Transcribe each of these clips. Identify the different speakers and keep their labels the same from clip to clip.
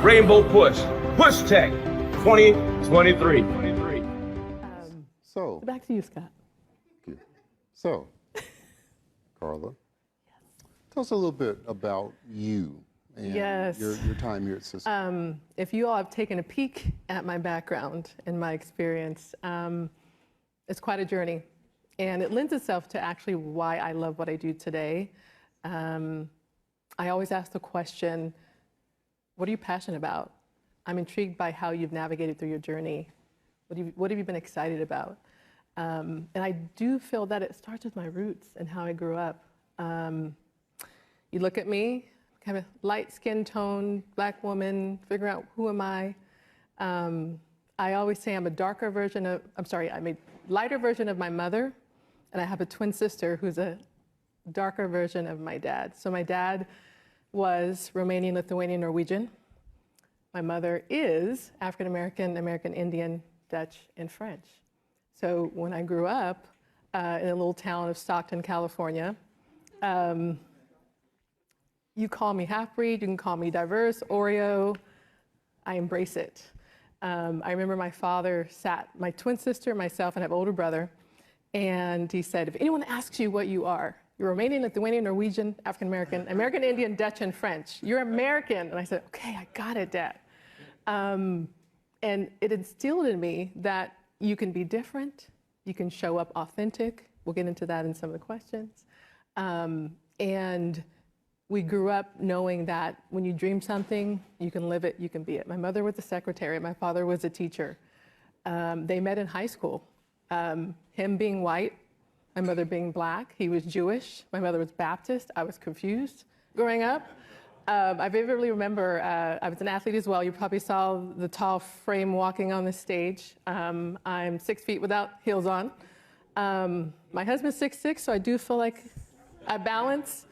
Speaker 1: Rainbow Push. Push Tech 2023.
Speaker 2: So,
Speaker 3: Back to you, Scott.
Speaker 2: so, Carla, tell us a little bit about you and
Speaker 3: Yes.
Speaker 2: your time here at Cisco.
Speaker 3: If you all have taken a peek at my background and my experience, it's quite a journey. And it lends itself to actually why I love what I do today. I always ask the question, what are you passionate about? I'm intrigued by how you've navigated through your journey. What have you been excited about? And I do feel that it starts with my roots and how I grew up. You look at me, kind of light skin tone, black woman, figure out who am I. I always say I'm a lighter version of my mother, and I have a twin sister who's a darker version of my dad. So my dad was Romanian, Lithuanian, Norwegian. My mother is African American, American Indian, Dutch, and French. So when I grew up in a little town of Stockton, California, you call me half-breed, you can call me diverse, Oreo, I embrace it. I remember my father sat, my twin sister, myself, and I have an older brother, and he said, if anyone asks you what you are, you're Romanian, Lithuanian, Norwegian, African American, American Indian, Dutch, and French. You're American. And I said, okay, I got it, Dad. And it instilled in me that you can be different, you can show up authentic. We'll get into that in some of the questions. And we grew up knowing that when you dream something, you can live it, you can be it. My mother was a secretary, my father was a teacher. They met in high school. Him being white, my mother being black. He was Jewish, my mother was Baptist. I was confused growing up. I vividly remember, I was an athlete as well. You probably saw the tall frame walking on the stage. I'm 6 feet without heels on. My husband's 6'6", so I do feel like I balance.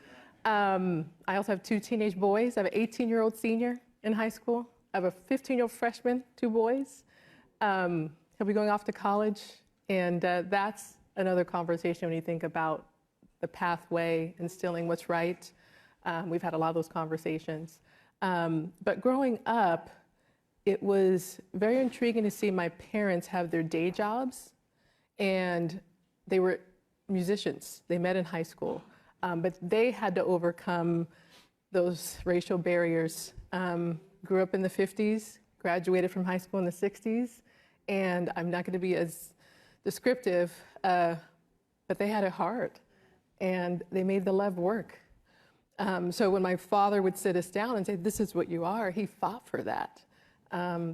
Speaker 3: I also have 2 teenage boys. I have an 18-year-old senior in high school. I have a 15-year-old freshman, 2 boys. He'll be going off to college, and that's another conversation when you think about the pathway, instilling what's right. We've had a lot of those conversations. But growing up, it was very intriguing to see my parents have their day jobs, and they were musicians. They met in high school, but they had to overcome those racial barriers. Grew up in the 50s, graduated from high school in the 60s, and I'm not going to be as descriptive, but they had it hard, and they made the love work. So when my father would sit us down and say, this is what you are, he fought for that.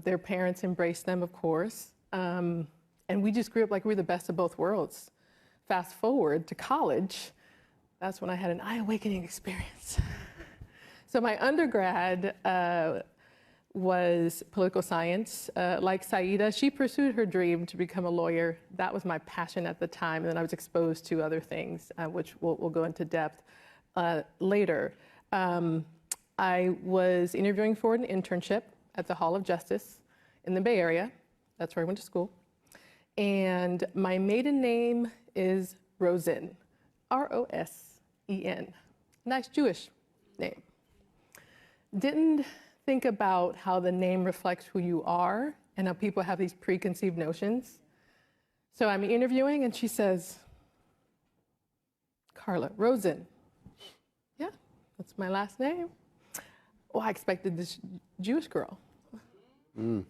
Speaker 3: Their parents embraced them, of course, and we just grew up like we were the best of both worlds. Fast forward to college, that's when I had an eye-awakening experience. So my undergrad was political science. Like Saida, she pursued her dream to become a lawyer. That was my passion at the time, and then I was exposed to other things, which we'll go into depth later. I was interviewing for an internship at the Hall of Justice in the Bay Area. That's where I went to school. And my maiden name is Rosen, R-O-S-E-N. Nice Jewish name. Didn't think about how the name reflects who you are and how people have these preconceived notions. So I'm interviewing and she says, Carla, Rosen. Yeah, that's my last name. Well, I expected this Jewish girl. So,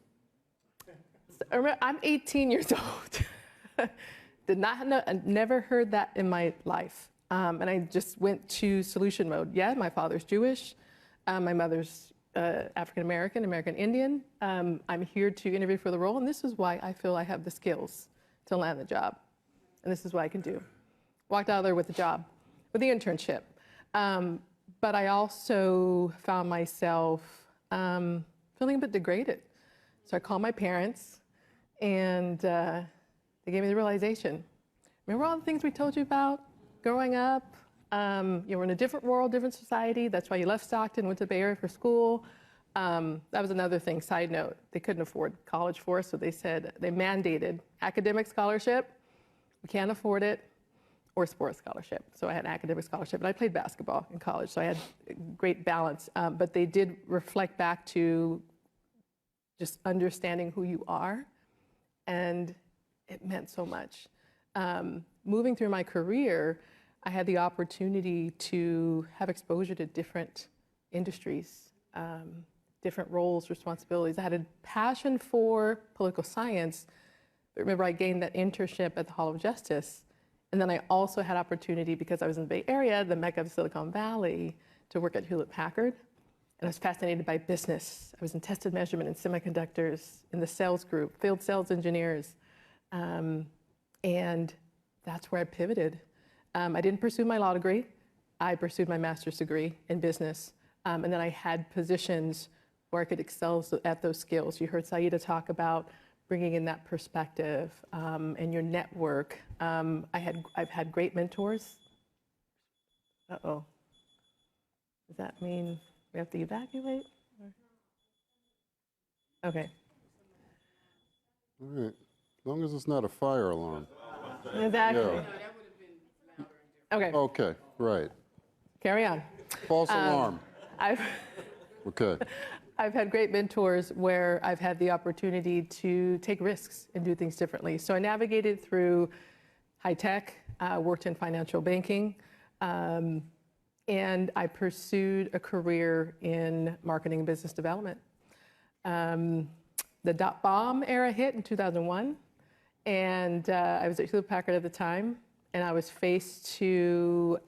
Speaker 3: I'm 18 years old. Did not know, never heard that in my life. And I just went to solution mode. Yeah, my father's Jewish. My mother's African American, American Indian. I'm here to interview for the role, and this is why I feel I have the skills to land the job. And this is what I can do. Walked out of there with the job, with the internship. But I also found myself feeling a bit degraded. So I called my parents, and they gave me the realization. Remember all the things we told you about growing up? You were in a different world, different society. That's why you left Stockton, went to the Bay Area for school. That was another thing, side note. They couldn't afford college for us, so they said, they mandated academic scholarship. We can't afford it, or sports scholarship. So I had an academic scholarship, but I played basketball in college, so I had great balance. But they did reflect back to just understanding who you are. And it meant so much. Moving through my career, I had the opportunity to have exposure to different industries, different roles, responsibilities. I had a passion for political science. But remember, I gained that internship at the Hall of Justice. And then I also had opportunity, because I was in the Bay Area, the Mecca of Silicon Valley, to work at Hewlett Packard. And I was fascinated by business. I was in test and measurement and semiconductors, in the sales group, field sales engineers. And that's where I pivoted. I didn't pursue my law degree. I pursued my master's degree in business. And then I had positions where I could excel at those skills. You heard Saida talk about bringing in that perspective and your network. I've had great mentors. Uh-oh. Does that mean we have to evacuate? Okay.
Speaker 2: All right. As long as it's not a fire alarm.
Speaker 3: Exactly.
Speaker 2: Yeah.
Speaker 3: Okay,
Speaker 2: Okay, right.
Speaker 3: carry on.
Speaker 2: False alarm.
Speaker 3: I've
Speaker 2: Okay.
Speaker 3: I've had great mentors where I've had the opportunity to take risks and do things differently. So I navigated through high tech, worked in financial banking, and I pursued a career in marketing and business development. The dot-bomb era hit in 2001, and I was at Hewlett Packard at the time, and I was faced to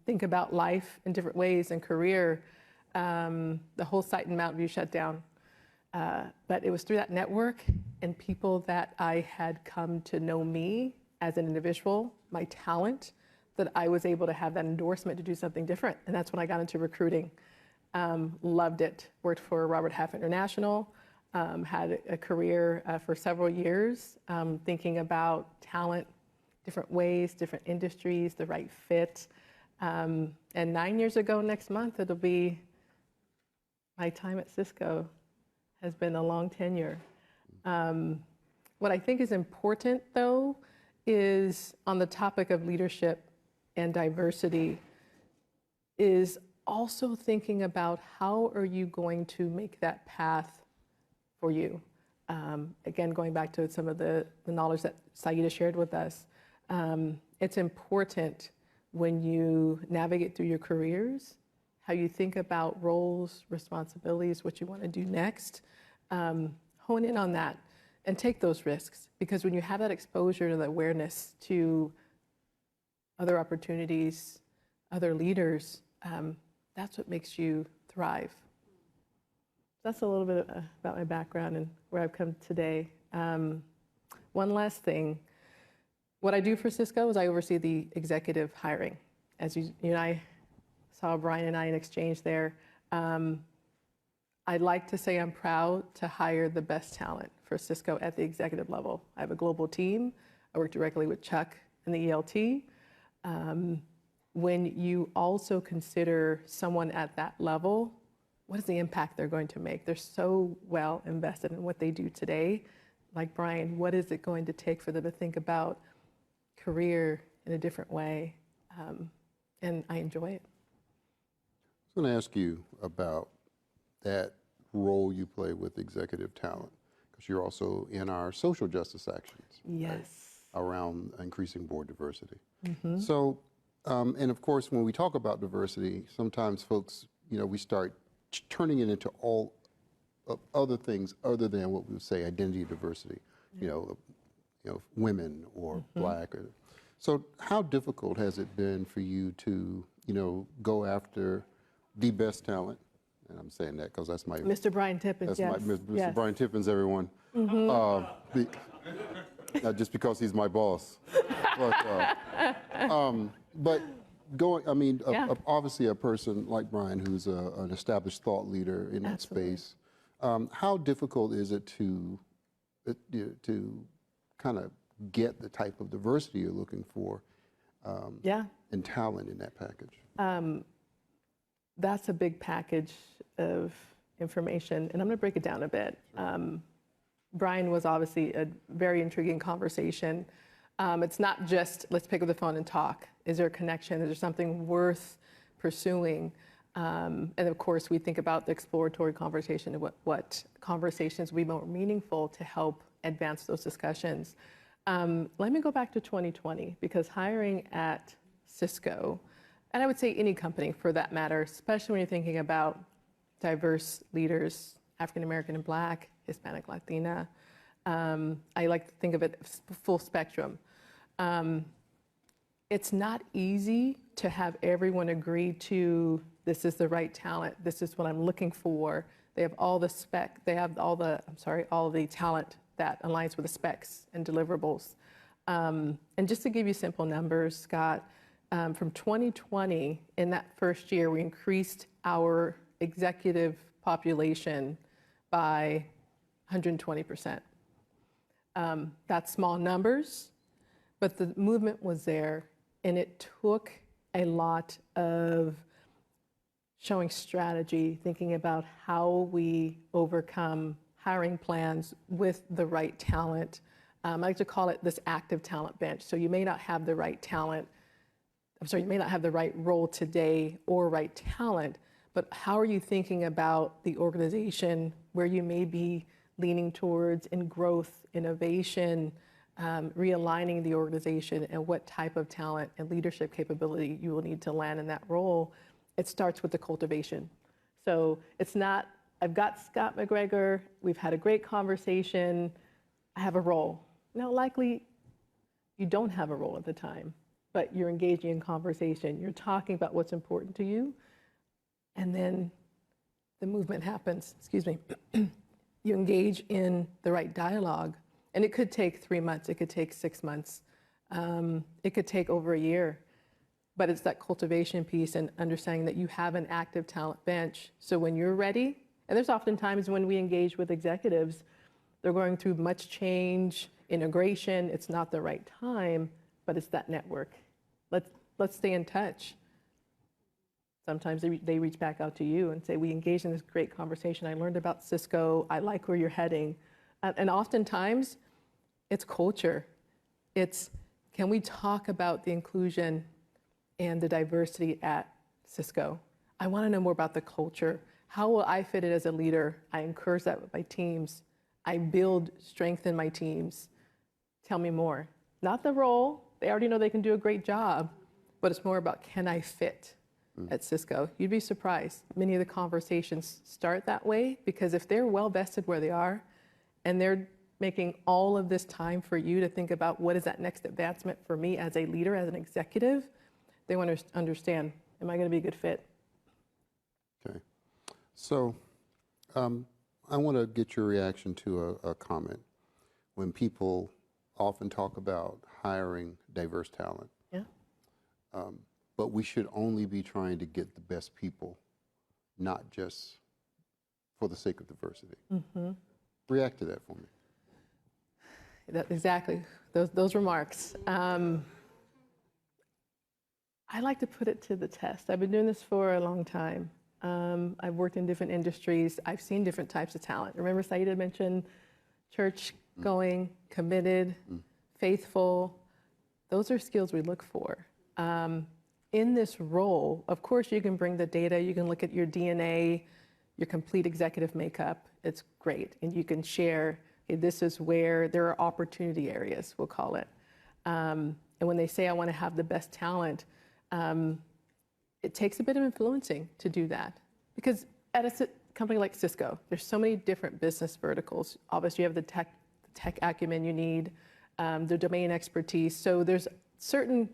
Speaker 3: think about life in different ways and career. The whole site in Mountain View shut down. But it was through that network and people that I had come to know me as an individual, my talent, that I was able to have that endorsement to do something different. And that's when I got into recruiting. Loved it. Worked for Robert Half International. Had a career for several years thinking about talent, different ways, different industries, the right fit. And 9 years ago next month, it'll be my time at Cisco. Has been a long tenure. What I think is important, though, is on the topic of leadership and diversity, is also thinking about how are you going to make that path for you. Again, going back to some of the knowledge that Saida shared with us, it's important when you navigate through your careers, how you think about roles, responsibilities, what you want to do next. Hone in on that and take those risks, because when you have that exposure to the awareness to other opportunities, other leaders, that's what makes you thrive. That's a little bit about my background and where I've come today. One last thing. What I do for Cisco is I oversee the executive hiring. As you and I saw Brian and I in exchange there, I'd like to say I'm proud to hire the best talent for Cisco at the executive level. I have a global team. I work directly with Chuck and the ELT. When you also consider someone at that level, what is the impact they're going to make? They're so well invested in what they do today. Like Brian, what is it going to take for them to think about career in a different way? And I enjoy it.
Speaker 2: I was going to ask you about that role you play with executive talent, because you're also in our social justice actions.
Speaker 3: Yes.
Speaker 2: Right, around increasing board diversity. Mm-hmm. So, and of course, when we talk about diversity, sometimes folks, we start turning it into all other things other than what we would say identity diversity, women or mm-hmm. Black. So how difficult has it been for you to, go after the best talent? And I'm saying that because that's my...
Speaker 3: Mr. Brian Tippins,
Speaker 2: that's
Speaker 3: yes.
Speaker 2: Mr.
Speaker 3: Yes.
Speaker 2: Brian Tippins, everyone. Mm-hmm. Not just because he's my boss. But going, obviously a person like Brian who's an established thought leader in that
Speaker 3: Absolutely.
Speaker 2: space, how difficult is it to kind of get the type of diversity you're looking for and talent in that package?
Speaker 3: That's a big package of information, and I'm going to break it down a bit. Brian was obviously a very intriguing conversation. It's not just, let's pick up the phone and talk. Is there a connection? Is there something worth pursuing? And of course, we think about the exploratory conversation and what conversations would be more meaningful to help advance those discussions. Let me go back to 2020, because hiring at Cisco, and I would say any company for that matter, especially when you're thinking about diverse leaders, African American and Black, Hispanic, Latina, I like to think of it full spectrum. It's not easy to have everyone agree to this is the right talent, this is what I'm looking for. They have all the all the talent that aligns with the specs and deliverables. And just to give you simple numbers, Scott, from 2020, in that first year, we increased our executive population by 120%. That's small numbers, but the movement was there, and it took a lot of showing strategy, thinking about how we overcome hiring plans with the right talent. I like to call it this active talent bench. So you may not have the right talent, you may not have the right role today or right talent, but how are you thinking about the organization where you may be leaning towards in growth, innovation, realigning the organization, and what type of talent and leadership capability you will need to land in that role? It starts with the cultivation. So it's not, I've got Scott McGregor, we've had a great conversation, I have a role. Now, likely you don't have a role at the time, but you're engaging in conversation, you're talking about what's important to you, and then the movement happens, excuse me. You engage in the right dialogue, and it could take 3 months, it could take 6 months, it could take over a year. But it's that cultivation piece and understanding that you have an active talent bench. So when you're ready, and there's often times when we engage with executives, they're going through much change, integration, it's not the right time, but it's that network. Let's stay in touch. Sometimes they reach back out to you and say, we engaged in this great conversation, I learned about Cisco, I like where you're heading. And oftentimes, it's culture. It's, can we talk about the inclusion and the diversity at Cisco? I want to know more about the culture. How will I fit it as a leader? I encourage that with my teams. I build strength in my teams. Tell me more. Not the role. They already know they can do a great job, but it's more about, can I fit at Cisco? You'd be surprised. Many of the conversations start that way, because if they're well vested where they are and they're making all of this time for you to think about what is that next advancement for me as a leader, as an executive, they want to understand, am I going to be a good fit?
Speaker 2: Okay. So I want to get your reaction to a comment. When people often talk about hiring diverse talent,
Speaker 3: Yeah.
Speaker 2: But we should only be trying to get the best people, not just for the sake of diversity. Mm-hmm. React to that for me.
Speaker 3: Exactly, those remarks. I like to put it to the test. I've been doing this for a long time. I've worked in different industries. I've seen different types of talent. Remember Saida mentioned church going, committed, faithful. Those are skills we look for. In this role, of course, you can bring the data, you can look at your DNA, your complete executive makeup. It's great. And you can share, okay, this is where there are opportunity areas, we'll call it. And when they say, I want to have the best talent, it takes a bit of influencing to do that. Because at a company like Cisco, there's so many different business verticals. Obviously, you have the tech acumen you need, the domain expertise. So there's certain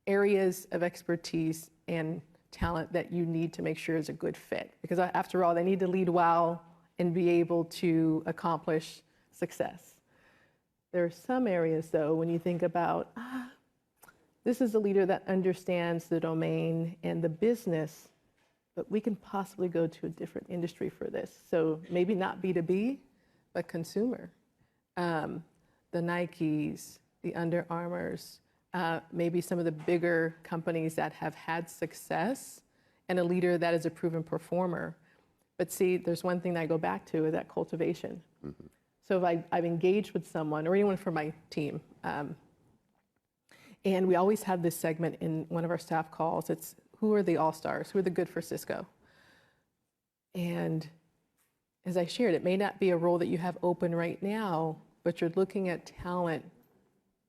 Speaker 3: areas of expertise and talent that you need to make sure is a good fit. Because after all, they need to lead well and be able to accomplish success. There are some areas, though, when you think about, this is a leader that understands the domain and the business, but we can possibly go to a different industry for this. So maybe not B2B, but consumer. The Nikes, the Under Armours, maybe some of the bigger companies that have had success, and a leader that is a proven performer. But see, there's one thing that I go back to, is that cultivation. Mm-hmm. So if I've engaged with someone, or anyone from my team, and we always have this segment in one of our staff calls, it's who are the all-stars? Who are the good for Cisco? And as I shared, it may not be a role that you have open right now, but you're looking at talent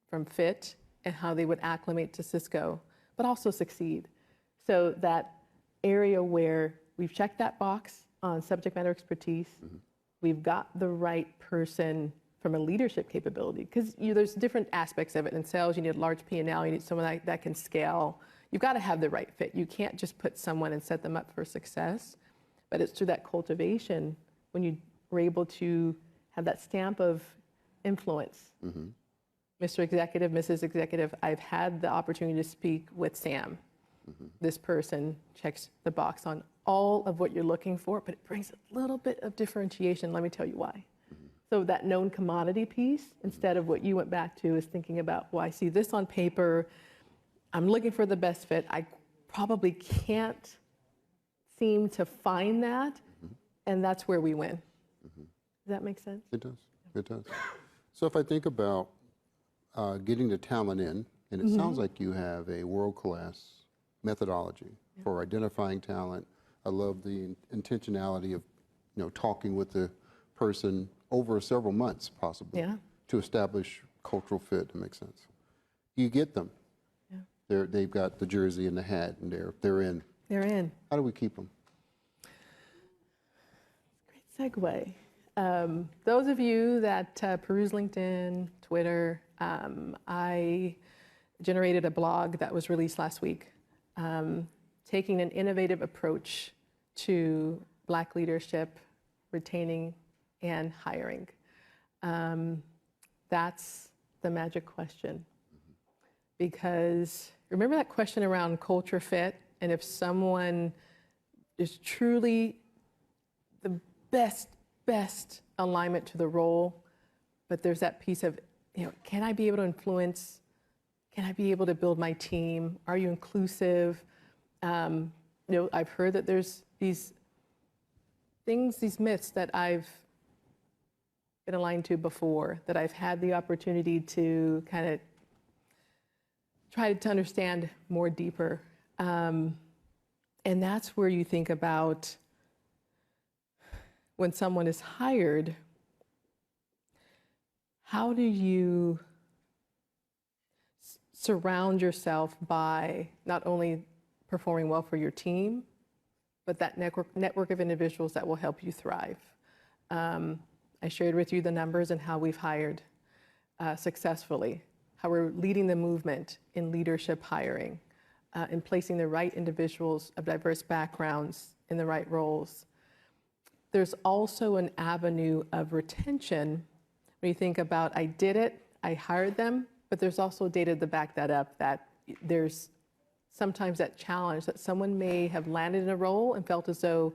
Speaker 3: from fit and how they would acclimate to Cisco, but also succeed. So that area where we've checked that box on subject matter expertise, we've got the right person from a leadership capability, because there's different aspects of it. In sales, you need a large P&L, you need someone that can scale. You've got to have the right fit. You can't just put someone and set them up for success, but it's through that cultivation when you were able to have that stamp of influence. Mr. Executive, Mrs. Executive, I've had the opportunity to speak with Sam. This person checks the box on all of what you're looking for, but it brings a little bit of differentiation. Let me tell you why. So that known commodity piece, instead of what you went back to, is thinking about, well, I see this on paper. I'm looking for the best fit. I probably can't seem to find that, and that's where we win. Does that make sense?
Speaker 2: It does. It does. So if I think about getting the talent in, and it sounds like you have a world-class methodology for identifying talent. I love the intentionality of, talking with the person over several months, possibly, to establish cultural fit. That makes sense. You get them. They've got the jersey and the hat, and they're in.
Speaker 3: They're in.
Speaker 2: How do we keep them?
Speaker 3: Great segue. Those of you that peruse LinkedIn, Twitter, I generated a blog that was released last week, taking an innovative approach to Black leadership, retaining, and hiring. That's the magic question. Because remember that question around culture fit, and if someone is truly the best alignment to the role, but there's that piece of, can I be able to influence? Can I be able to build my team? Are you inclusive? I've heard that there's these things, these myths that I've been aligned to before, that I've had the opportunity to kind of try to understand more deeper. And that's where you think about when someone is hired, how do you surround yourself by not only performing well for your team, but that network of individuals that will help you thrive. I shared with you the numbers and how we've hired successfully, how we're leading the movement in leadership hiring, in placing the right individuals of diverse backgrounds in the right roles. There's also an avenue of retention when you think about, I did it, I hired them, but there's also data to back that up, that there's sometimes that challenge that someone may have landed in a role and felt as though,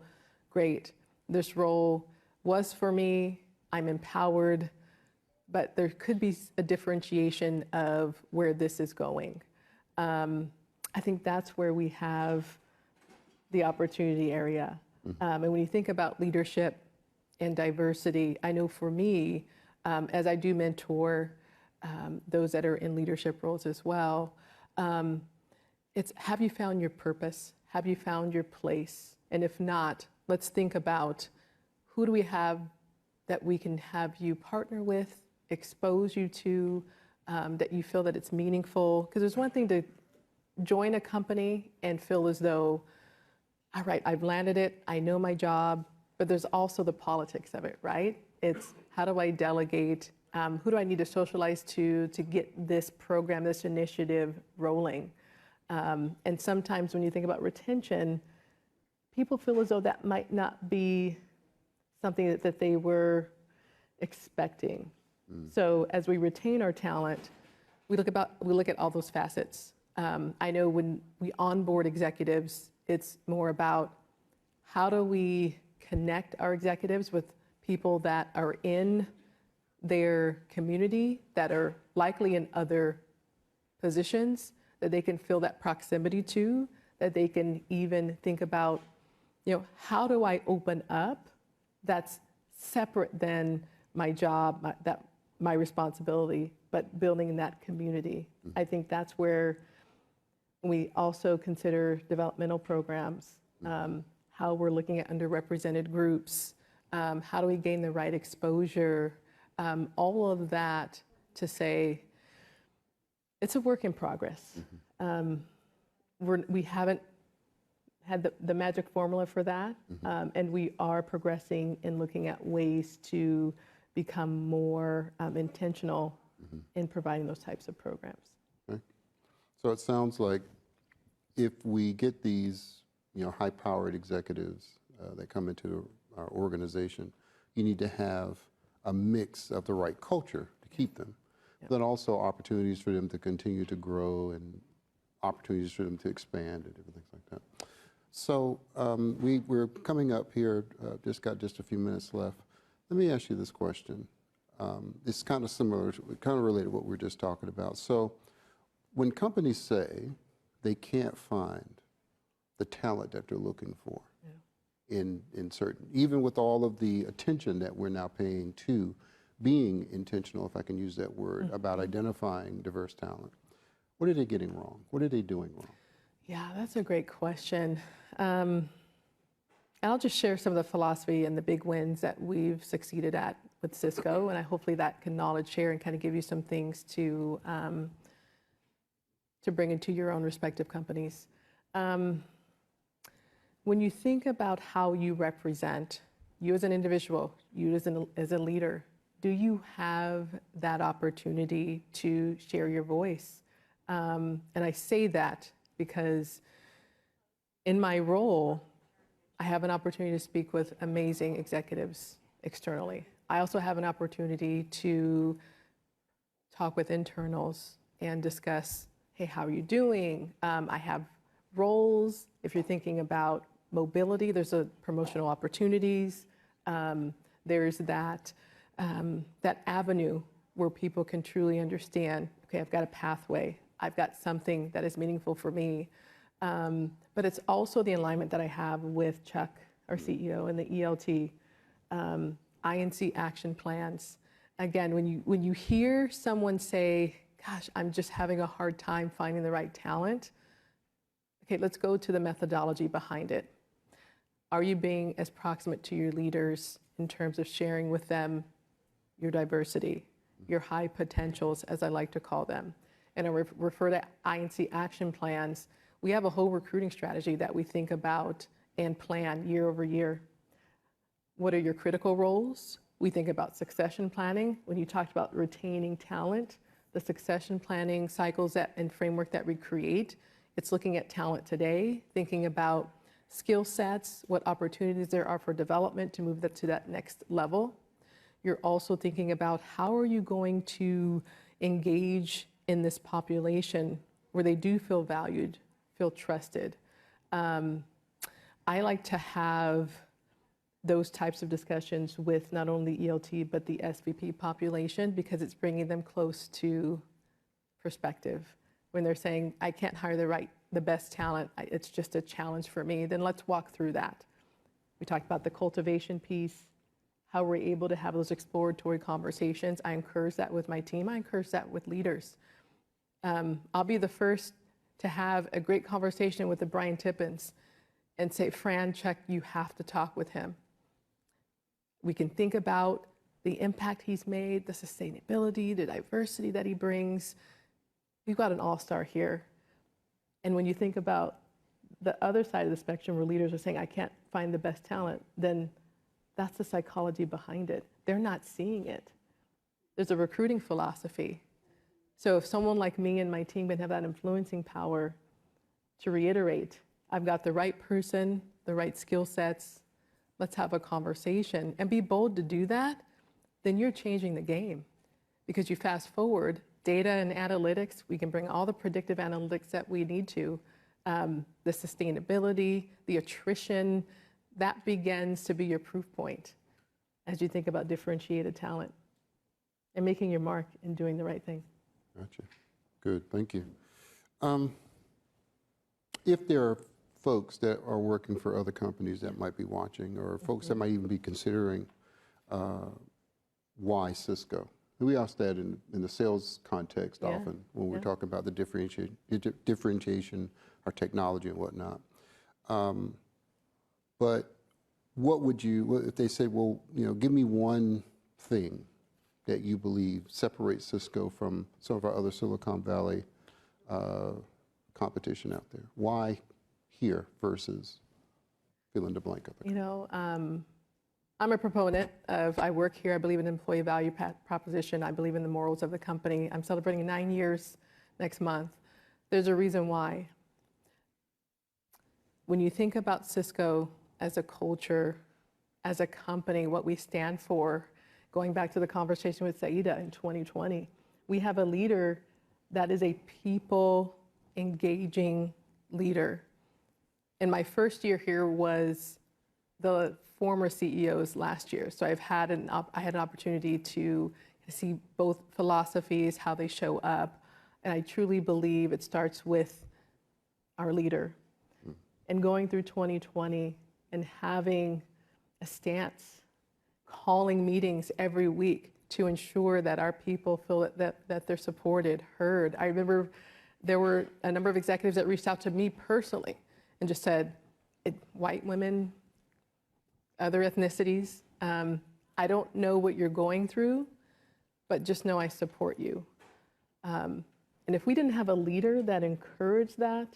Speaker 3: great, this role was for me, I'm empowered, but there could be a differentiation of where this is going. I think that's where we have the opportunity area. And when you think about leadership and diversity, I know for me, as I do mentor those that are in leadership roles as well, it's, have you found your purpose? Have you found your place? And if not, let's think about, who do we have that we can have you partner with, expose you to, that you feel that it's meaningful? Because there's one thing to join a company and feel as though, all right, I've landed it, I know my job, but there's also the politics of it, right? It's, how do I delegate? Who do I need to socialize to get this program, this initiative rolling? And sometimes when you think about retention, people feel as though that might not be something that they were expecting. So as we retain our talent, we look at all those facets. I know when we onboard executives, it's more about, how do we connect our executives with people that are in their community, that are likely in other positions, that they can feel that proximity to, that they can even think about, how do I open up that's separate than my job, my responsibility, but building that community. I think that's where, We also consider developmental programs, how we're looking at underrepresented groups, how do we gain the right exposure, all of that to say it's a work in progress. We haven't had the magic formula for that, and we are progressing in looking at ways to become more intentional in providing those types of programs.
Speaker 2: Okay. So it sounds like if we get these, high-powered executives that come into our organization, you need to have a mix of the right culture to keep them, then also opportunities for them to continue to grow and opportunities for them to expand and different things like that. So we're coming up here, just got a few minutes left. Let me ask you this question. It's kind of similar, kind of related to what we were just talking about. So when companies say they can't find the talent that they're looking for in certain, even with all of the attention that we're now paying to being intentional, if I can use that word, about identifying diverse talent, what are they getting wrong? What are they doing wrong?
Speaker 3: Yeah, that's a great question. I'll just share some of the philosophy and the big wins that we've succeeded at with Cisco, and hopefully that can knowledge share and kind of give you some things to bring into your own respective companies. When you think about how you represent, you as an individual, you as a leader, do you have that opportunity to share your voice? And I say that because in my role, I have an opportunity to speak with amazing executives externally. I also have an opportunity to talk with internals and discuss, hey, how are you doing? I have roles. If you're thinking about mobility, there's a promotional opportunities. There's that avenue where people can truly understand, okay, I've got a pathway. I've got something that is meaningful for me. But it's also the alignment that I have with Chuck, our CEO, and the ELT, INC action plans. Again, when you hear someone say, gosh, I'm just having a hard time finding the right talent, okay, let's go to the methodology behind it. Are you being as proximate to your leaders in terms of sharing with them your diversity, your high potentials, as I like to call them? And I refer to INC action plans. We have a whole recruiting strategy that we think about and plan year over year. What are your critical roles? We think about succession planning. When you talked about retaining talent, the succession planning cycles and framework that we create, it's looking at talent today, thinking about skill sets, what opportunities there are for development to move that to that next level. You're also thinking about how are you going to engage in this population where they do feel valued, feel trusted. I like to have those types of discussions with not only ELT, but the SVP population, because it's bringing them close to perspective. When they're saying, I can't hire the best talent, it's just a challenge for me, then let's walk through that. We talked about the cultivation piece, how we're able to have those exploratory conversations. I encourage that with my team. I encourage that with leaders. I'll be the first to have a great conversation with the Brian Tippins and say, Fran, Chuck, you have to talk with him. We can think about the impact he's made, the sustainability, the diversity that he brings. We've got an all-star here. And when you think about the other side of the spectrum where leaders are saying, I can't find the best talent, then that's the psychology behind it. They're not seeing it. There's a recruiting philosophy. So if someone like me and my team can have that influencing power to reiterate, I've got the right person, the right skill sets, let's have a conversation and be bold to do that, then you're changing the game. Because you fast forward, data and analytics, we can bring all the predictive analytics that we need to, the sustainability, the attrition, that begins to be your proof point as you think about differentiated talent and making your mark and doing the right thing.
Speaker 2: Gotcha. Good, thank you. If there are folks that are working for other companies that might be watching, or folks that might even be considering why Cisco, we ask that in the sales context
Speaker 3: Yeah,
Speaker 2: often when we're
Speaker 3: yeah.
Speaker 2: talking about the differentiation, our technology and whatnot. But what would you, if they say, well, give me one thing that you believe separates Cisco from some of our other Silicon Valley competition out there? Why here versus fill in the blank up there?
Speaker 3: I'm a proponent of, I work here, I believe in employee value proposition, I believe in the morals of the company. I'm celebrating 9 years next month. There's a reason why. When you think about Cisco as a culture, as a company, what we stand for, going back to the conversation with Saida in 2020, we have a leader that is a people engaging leader. And my first year here was the former CEOs last year. So I had an opportunity to see both philosophies, how they show up. And I truly believe it starts with our leader. And going through 2020 and having a stance, calling meetings every week to ensure that our people feel that they're supported, heard. I remember there were a number of executives that reached out to me personally and just said, white women, other ethnicities, I don't know what you're going through, but just know I support you. And if we didn't have a leader that encouraged that,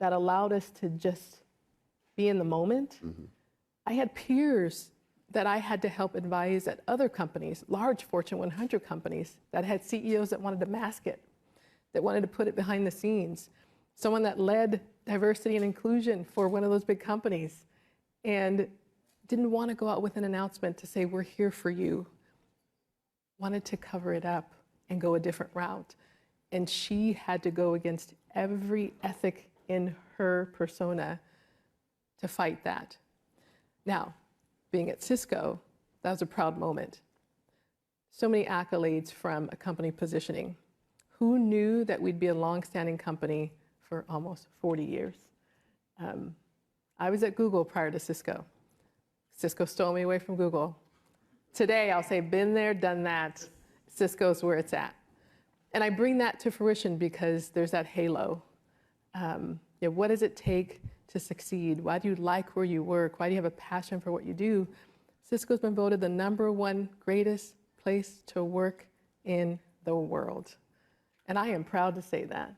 Speaker 3: that allowed us to just be in the moment, I had peers that I had to help advise at other companies, large Fortune 100 companies, that had CEOs that wanted to mask it, that wanted to put it behind the scenes. Someone that led diversity and inclusion for one of those big companies and didn't want to go out with an announcement to say, we're here for you, wanted to cover it up and go a different route. And she had to go against every ethic in her persona to fight that. Now, being at Cisco, that was a proud moment. So many accolades from a company positioning. Who knew that we'd be a long-standing company for almost 40 years? I was at Google prior to Cisco. Cisco stole me away from Google. Today, I'll say, been there, done that. Cisco's where it's at. And I bring that to fruition because there's that halo. What does it take to succeed? Why do you like where you work? Why do you have a passion for what you do? Cisco's been voted the #1 greatest place to work in the world. And I am proud to say that.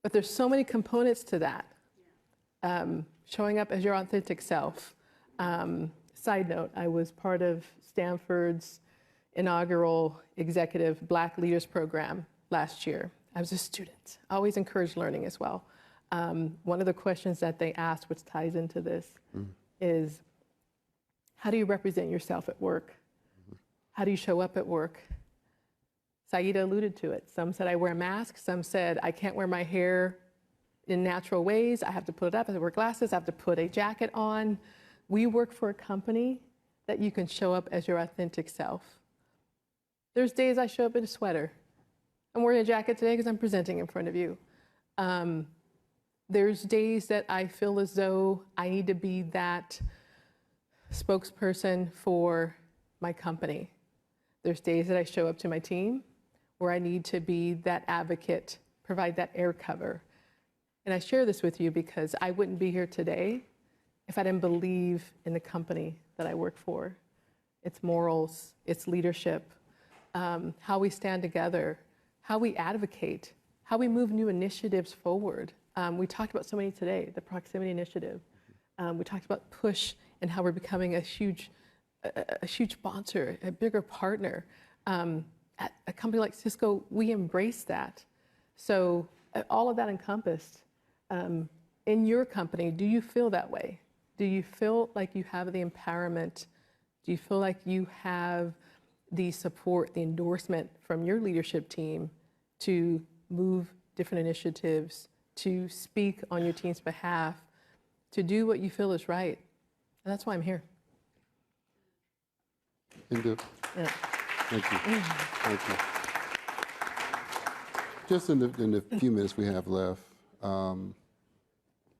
Speaker 3: But there's so many components to that. Showing up as your authentic self. Side note, I was part of Stanford's inaugural executive Black Leaders Program last year. I was a student. I always encourage learning as well. One of the questions that they asked, which ties into this, is how do you represent yourself at work? How do you show up at work? Saida alluded to it. Some said I wear a mask. Some said I can't wear my hair in natural ways. I have to put it up. I have to wear glasses. I have to put a jacket on. We work for a company that you can show up as your authentic self. There's days I show up in a sweater. I'm wearing a jacket today because I'm presenting in front of you. There's days that I feel as though I need to be that spokesperson for my company. There's days that I show up to my team where I need to be that advocate, provide that air cover. And I share this with you because I wouldn't be here today if I didn't believe in the company that I work for. Its morals, its leadership, how we stand together, how we advocate, how we move new initiatives forward. We talked about so many today, the Proximity Initiative. We talked about PUSH and how we're becoming a huge sponsor, a bigger partner. At a company like Cisco, we embrace that. So all of that encompassed. In your company, do you feel that way? Do you feel like you have the empowerment? Do you feel like you have the support, the endorsement from your leadership team to move different initiatives, to speak on your team's behalf, to do what you feel is right? And that's why I'm here.
Speaker 2: Indu.
Speaker 3: Yeah.
Speaker 2: Thank you. Thank you. Just in the few minutes we have left, Ahmaud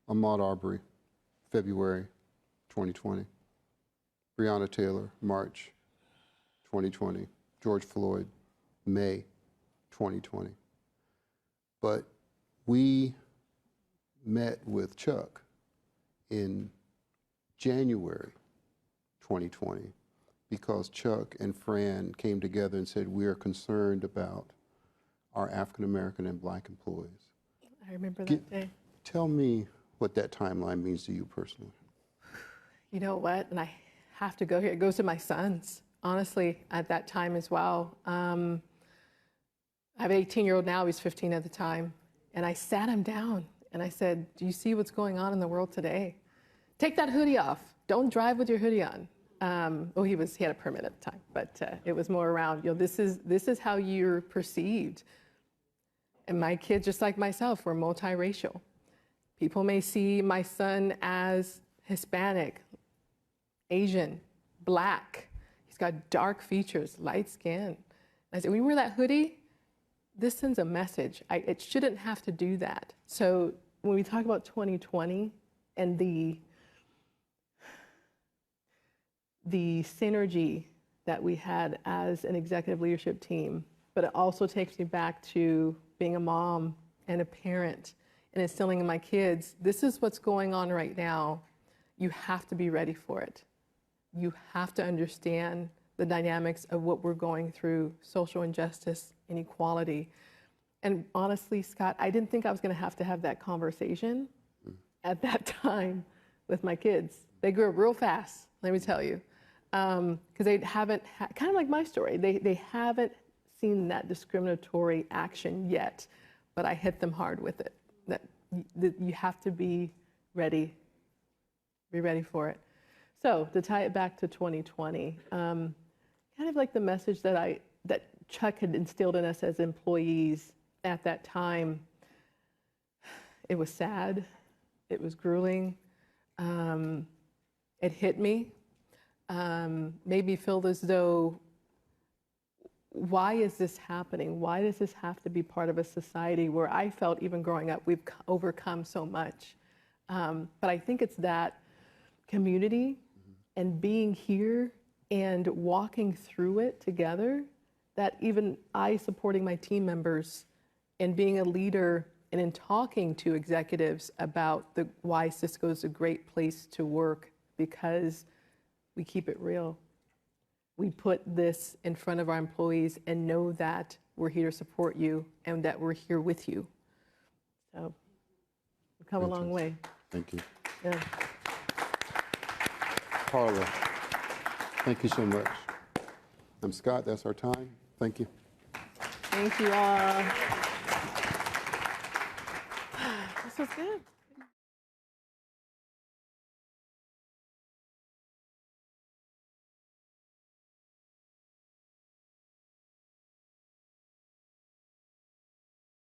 Speaker 2: Arbery, February 2020. Breonna Taylor, March 2020. George Floyd, May 2020. But we met with Chuck in January 2020 because Chuck and Fran came together and said, we are concerned about our African American and Black employees.
Speaker 3: I remember that day.
Speaker 2: Tell me what that timeline means to you personally.
Speaker 3: You know what? And I have to go here. It goes to my sons, honestly, at that time as well. I have an 18-year-old now. He's 15 at the time. And I sat him down and I said, do you see what's going on in the world today? Take that hoodie off. Don't drive with your hoodie on. Well, he had a permit at the time, but it was more around, this is how you're perceived. And my kids, just like myself, were multiracial. People may see my son as Hispanic, Asian, Black. He's got dark features, light skin. I said, when you wear that hoodie, this sends a message. It shouldn't have to do that. So when we talk about 2020 and the synergy that we had as an executive leadership team, but it also takes me back to being a mom and a parent and instilling in my kids, this is what's going on right now. You have to be ready for it. You have to understand the dynamics of what we're going through, social injustice, inequality. And honestly, Scott, I didn't think I was going to have that conversation at that time with my kids. They grew up real fast, let me tell you. Because they haven't, kind of like my story, they haven't seen that discriminatory action yet, but I hit them hard with it. That you have to be ready for it. So to tie it back to 2020, kind of like the message that Chuck had instilled in us as employees at that time, it was sad, it was grueling, it hit me. Made me feel as though, why is this happening? Why does this have to be part of a society where I felt even growing up, we've overcome so much. But I think it's that community and being here and walking through it together, that even I supporting my team members and being a leader and in talking to executives about why Cisco is a great place to work, because we keep it real. We put this in front of our employees and know that we're here to support you and that we're here with you. So we've come a long way.
Speaker 2: Thank you.
Speaker 3: Yeah.
Speaker 2: Carla, thank you so much. I'm Scott, that's our time. Thank you.
Speaker 3: Thank you all. This was good.